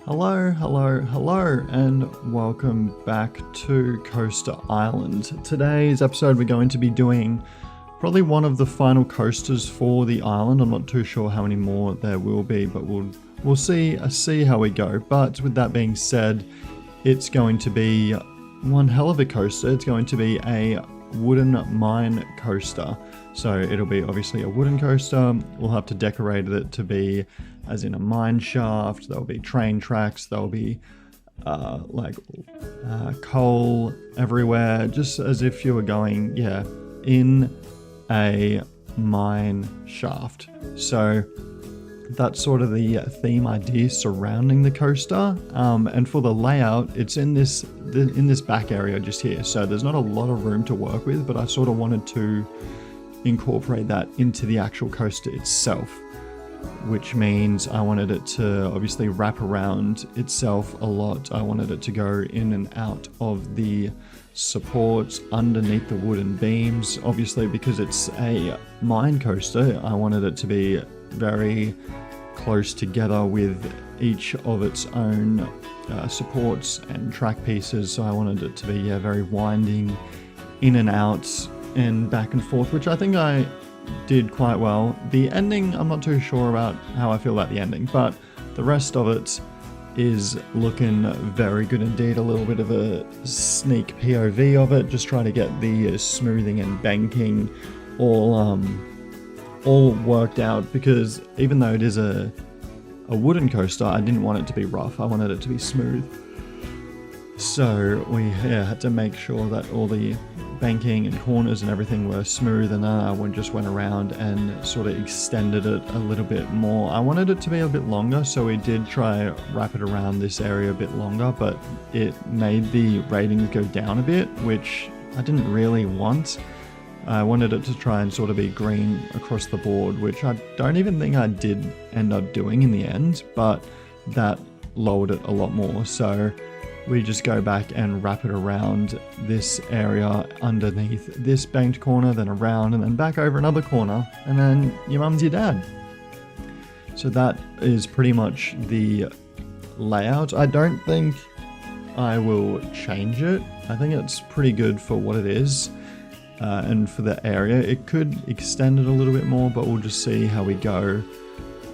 Hello, and welcome back to Coaster Island. Today's episode we're going to be doing probably one of the final coasters for the island. I'm not too sure how many more there will be, but we'll see how we go. But with that being said, it's going to be one hell of a coaster. It's going to be a wooden mine coaster. So it'll be obviously a wooden coaster. We'll have to decorate it to be as in a mine shaft. There'll be train tracks. There'll be coal everywhere, just as if you were going, in a mine shaft. So that's sort of the theme idea surrounding the coaster. And for the layout, it's in this back area just here. So there's not a lot of room to work with, but I sort of wanted to incorporate that into the actual coaster itself, which means I wanted it to obviously wrap around itself a lot. I wanted it to go in and out of the supports underneath the wooden beams. Obviously, because it's a mine coaster, I wanted it to be very close together with each of its own supports and track pieces. So I wanted it to be very winding in and out and back and forth, which I think I did quite well. The ending, I'm not too sure about how I feel about the ending, but the rest of it is looking very good indeed. A little bit of a sneak POV of it, just trying to get the smoothing and banking all worked out, because even though it is a wooden coaster, I didn't want it to be rough. I wanted it to be smooth. So we had to make sure that all the banking and corners and everything were smooth, and then I just went around and sort of extended it a little bit more. I wanted it to be a bit longer, so we did try wrap it around this area a bit longer, but it made the ratings go down a bit, which I didn't really want. I wanted it to try and sort of be green across the board, which I don't even think I did end up doing in the end, but that lowered it a lot more. So we just go back and wrap it around this area underneath this banked corner, then around, and then back over another corner, and then your mum's your dad. So that is pretty much the layout. I don't think I will change it. I think it's pretty good for what it is. And for the area, it could extend it a little bit more, but we'll just see how we go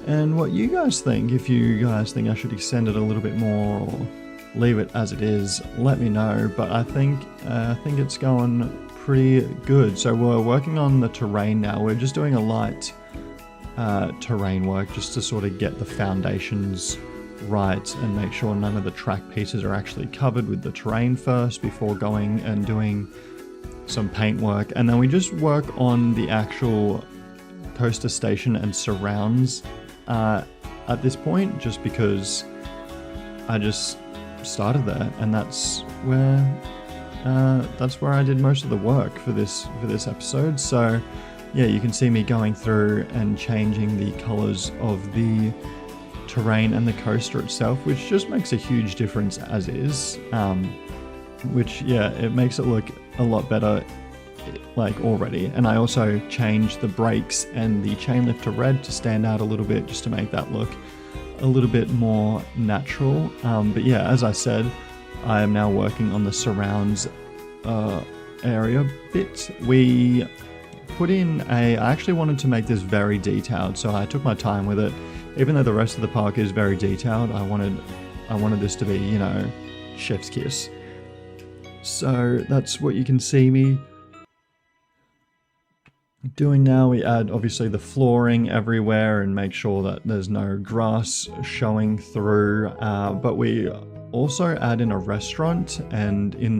and what you guys think. If you guys think I should extend it a little bit more or leave it as it is, let me know. But I think it's going pretty good. So we're working on the terrain now. We're just doing a light terrain work just to sort of get the foundations right and make sure none of the track pieces are actually covered with the terrain first before going and doing some paint work. And then we just work on the actual coaster station and surrounds at this point, just because I just started there, and that's where I did most of the work for this episode. So yeah, you can see me going through and changing the colors of the terrain and the coaster itself, which just makes a huge difference as is. It makes it look a lot better already. And I also changed the brakes and the chain lift to red to stand out a little bit, just to make that look a little bit more natural. But yeah, as I said, I am now working on the surrounds area bit. We put in I actually wanted to make this very detailed, so I took my time with it. Even though the rest of the park is very detailed, I wanted this to be, chef's kiss. So that's what you can see me doing now. We add obviously the flooring everywhere and make sure that there's no grass showing through, but we also add in a restaurant, and in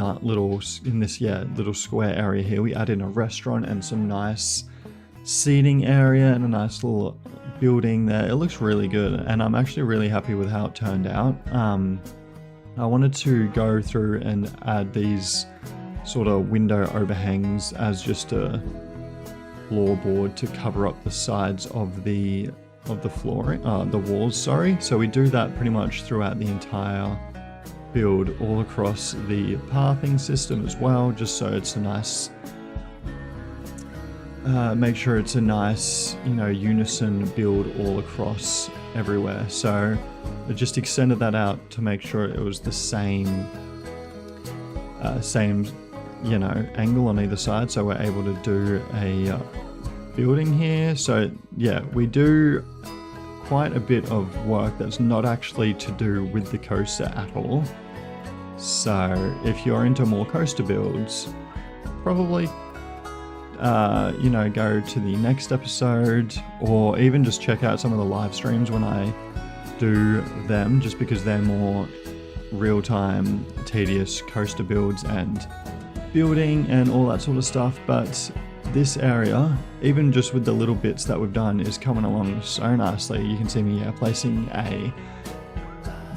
this little square area here, we add in a restaurant and some nice seating area and a nice little building there. It looks really good, and I'm actually really happy with how it turned out. I wanted to go through and add these sort of window overhangs as just a floorboard to cover up the sides of the flooring, the walls, sorry. So we do that pretty much throughout the entire build, all across the pathing system as well, just so it's a nice, make sure it's a nice, unison build all across everywhere. So I just extended that out to make sure it was the same, you know, angle on either side. So we're able to do a building here. So yeah, we do quite a bit of work that's not actually to do with the coaster at all. So if you're into more coaster builds, probably you know, go to the next episode, or even just check out some of the live streams when I do them, just because they're more real-time, tedious coaster builds and building and all that sort of stuff. But this area, even just with the little bits that we've done, is coming along so nicely. You can see me placing a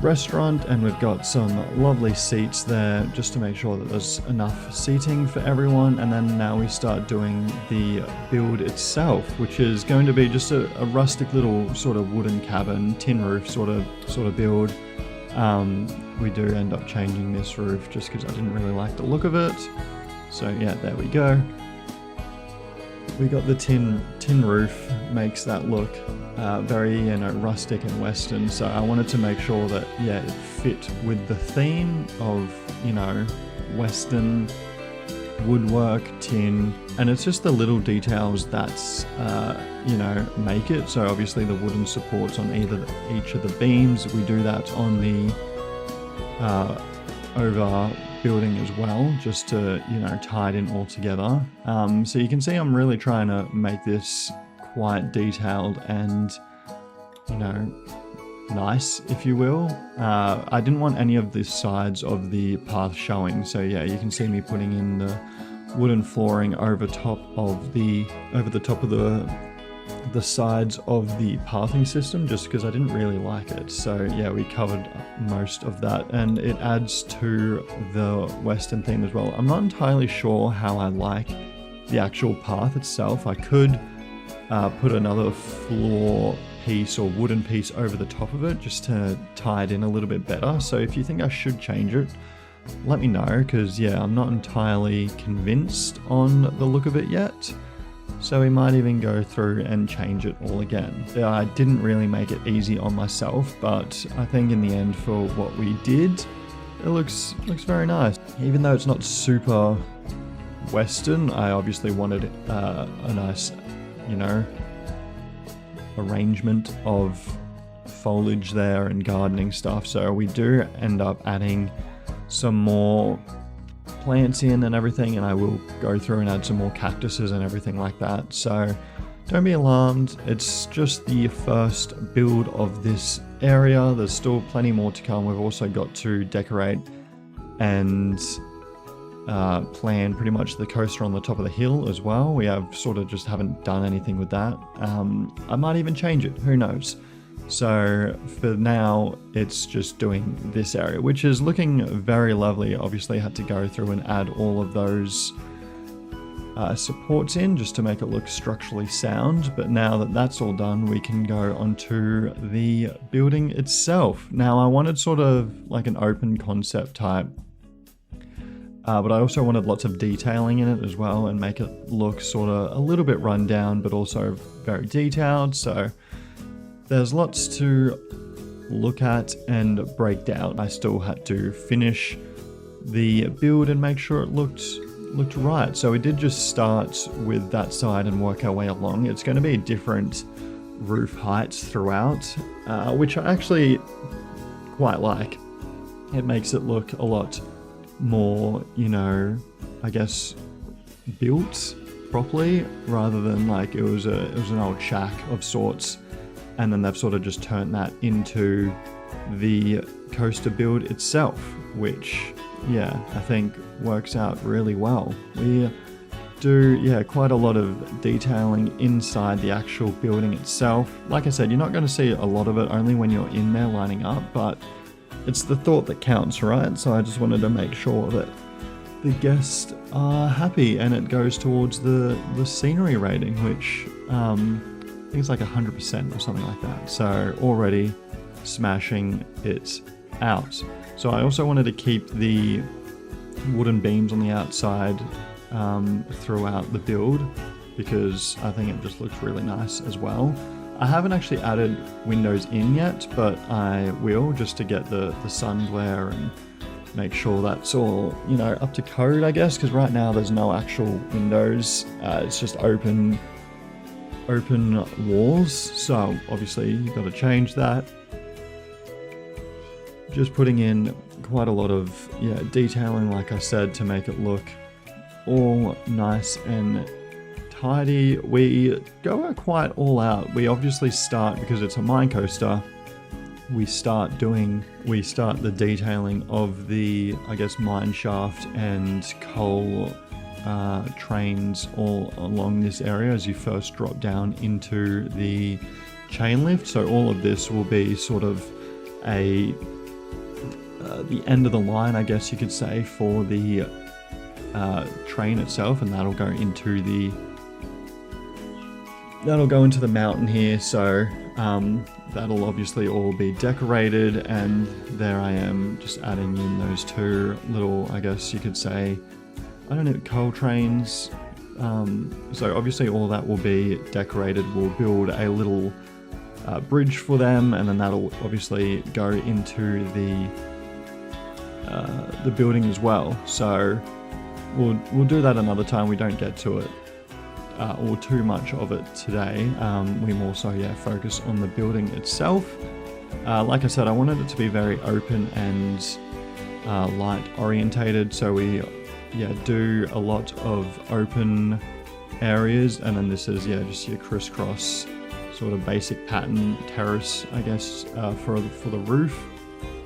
restaurant, and we've got some lovely seats there just to make sure that there's enough seating for everyone. And then now we start doing the build itself, which is going to be just a rustic little sort of wooden cabin, tin roof sort of build. We do end up changing this roof just because I didn't really like the look of it. So yeah, there we go. We got the tin roof, makes that look very, you know, rustic and western. So I wanted to make sure that, yeah, it fit with the theme of, you know, western woodwork, tin, and it's just the little details that's, you know, make it. So obviously the wooden supports on each of the beams. We do that on the over building as well, just to, you know, tie it in all together. So you can see I'm really trying to make this quite detailed and, you know, nice, if you will. I didn't want any of the sides of the path showing, so yeah, you can see me putting in the wooden flooring over the top of the sides of the pathing system, just because I didn't really like it. So yeah, we covered most of that, and it adds to the western theme as well. I'm not entirely sure how I like the actual path itself. I could put another floor piece or wooden piece over the top of it just to tie it in a little bit better. So if you think I should change it, let me know, because yeah, I'm not entirely convinced on the look of it yet. So we might even go through and change it all again. I didn't really make it easy on myself, but I think in the end, for what we did, it looks very nice. Even though it's not super western, I obviously wanted a nice, you know, arrangement of foliage there and gardening stuff. So we do end up adding some more plants in and everything, and I will go through and add some more cactuses and everything like that. So don't be alarmed, it's just the first build of this area. There's still plenty more to come. We've also got to decorate and plan pretty much the coaster on the top of the hill as well. We have sort of just haven't done anything with that. I might even change it, who knows. So for now, it's just doing this area, which is looking very lovely. Obviously had to go through and add all of those supports in just to make it look structurally sound. But now that that's all done, we can go onto the building itself. Now I wanted sort of like an open concept type, but I also wanted lots of detailing in it as well and make it look sort of a little bit run down, but also very detailed. So there's lots to look at and break down. I still had to finish the build and make sure it looked right. So we did just start with that side and work our way along. It's going to be different roof heights throughout, which I actually quite like. It makes it look a lot more, you know, I guess built properly, rather than like it was an old shack of sorts, and then they've sort of just turned that into the coaster build itself, which, yeah, I think works out really well. We do, yeah, quite a lot of detailing inside the actual building itself. Like I said, you're not going to see a lot of it, only when you're in there lining up, but it's the thought that counts, right? So I just wanted to make sure that the guests are happy, and it goes towards the scenery rating, which I think it's like 100% or something like that. So already smashing it out. So I also wanted to keep the wooden beams on the outside throughout the build, because I think it just looks really nice as well. I haven't actually added windows in yet, but I will, just to get the sun glare and make sure that's all, you know, up to code, I guess, because right now there's no actual windows. It's just open walls, so obviously you've got to change that. Just putting in quite a lot of detailing, like I said, to make it look all nice and tidy. We go quite all out. We obviously start, because it's a mine coaster, we start the detailing of the, I guess, mine shaft and coal trains all along this area as you first drop down into the chain lift. So all of this will be sort of the end of the line, I guess you could say, for the train itself, and that'll go into the mountain here. So that'll obviously all be decorated, and there I am just adding in those two little, I guess you could say, I don't know, coal trains. So obviously all that will be decorated. We'll build a little bridge for them, and then that'll obviously go into the building as well. So we'll do that another time. We don't get to it or too much of it today. We more so focus on the building itself. Like I said, I wanted it to be very open and light orientated, so we do a lot of open areas, and then this is just your crisscross sort of basic pattern terrace, I guess, for the roof.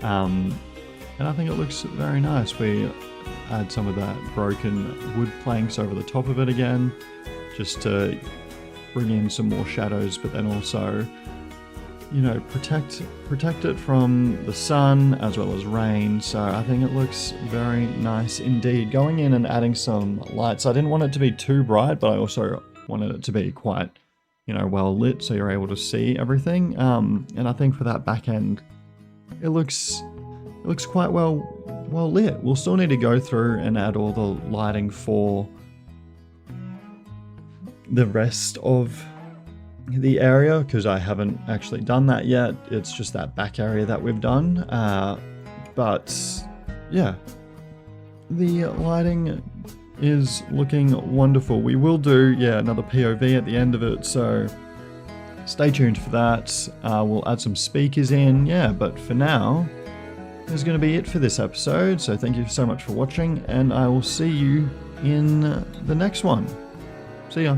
And I think it looks very nice. We add some of that broken wood planks over the top of it again, just to bring in some more shadows, but then also, you know, protect it from the sun as well as rain. So I think it looks very nice indeed. Going in and adding some lights. I didn't want it to be too bright, but I also wanted it to be quite, you know, well lit, so you're able to see everything. And I think for that back end, it looks quite well lit. We'll still need to go through and add all the lighting for the rest of the area, because I haven't actually done that yet. It's just that back area that we've done. But yeah, the lighting is looking wonderful. We will do another POV at the end of it, so stay tuned for that. We'll add some speakers in, but for now, that's going to be it for this episode. So thank you so much for watching, and I will see you in the next one. See ya.